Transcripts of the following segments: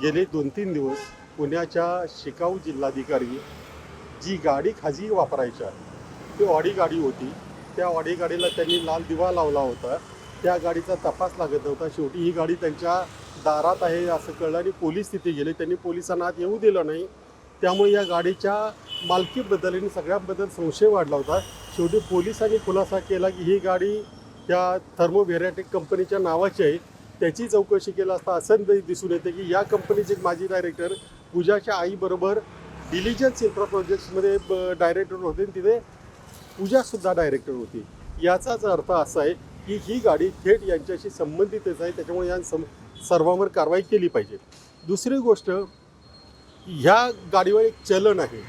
गेले 2-3 दिवस पुण्याच्या शिकाऊ जिल्हाधिकारी जी गाडी खाजगी वापरायच्या ती ऑडी गाडी होती. त्या ऑडी गाडीला त्यांनी लाल दिवा लावला होता. त्या गाडीचा तपास लागत नव्हता. शेवटी ही गाडी त्यांच्या दारात आहे असं कळलं आणि पोलीस तिथे गेले. त्यांनी पोलिसांना आत येऊ दिलं नाही. त्यामुळे या गाडीच्या मालकीबद्दल आणि सगळ्यांबद्दल संशय वाढला होता. शेवटी पोलिसांनी खुलासा केला की ही गाडी त्या थर्मोव्हेरॅटिक कंपनीच्या नावाची आहे. त्याची चौकशी केली असता असं दिसून येते की या कंपनीचे माजी डायरेक्टर पूजाच्या आईबरोबर डिलिजन्स इन्फ्रा प्रोजेक्ट्समध्ये डायरेक्टर होते आणि तिथे पूजासुद्धा डायरेक्टर होती. याचाच अर्थ असा आहे की ही गाडी थेट यांच्याशी संबंधितच आहे. त्याच्यामुळे या सर्वांवर कारवाई केली पाहिजे. दुसरी गोष्ट, ह्या गाडीवर एक चलन आहे.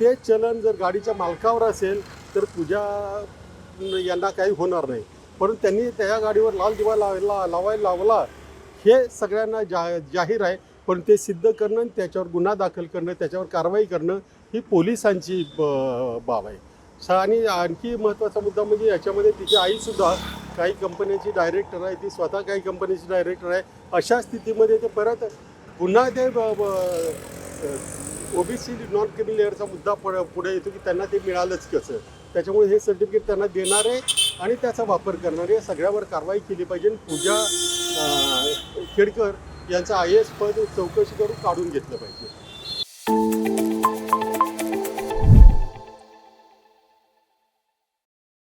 ते चलन जर गाडीच्या मालकावर असेल तर पूजा यांना काही होणार नाही. परंतु त्यांनी त्या गाडीवर लाल दिवा लावायला लावला हे सगळ्यांना जाहीर आहे. पण ते सिद्ध करणं, त्याच्यावर गुन्हा दाखल करणं, त्याच्यावर कारवाई करणं ही पोलिसांची बाब आहे. आणि आणखी महत्त्वाचा मुद्दा म्हणजे याच्यामध्ये तिची आईसुद्धा काही कंपन्यांची डायरेक्टर आहे. ती स्वतः काही कंपनीची डायरेक्टर आहे. अशा स्थितीमध्ये ते परत पुन्हा ते OBC नॉन क्रिमिनल लेअरचा मुद्दा पुढे येतो की त्यांना ते मिळालंच कसं. त्याच्यामुळे हे सर्टिफिकेट त्यांना देणारे आणि त्याचा वापर करणारे या सगळ्यावर कारवाई केली पाहिजे. पूजा खेडकर यांचं IAS पद चौकशी करून काढून घेतलं पाहिजे.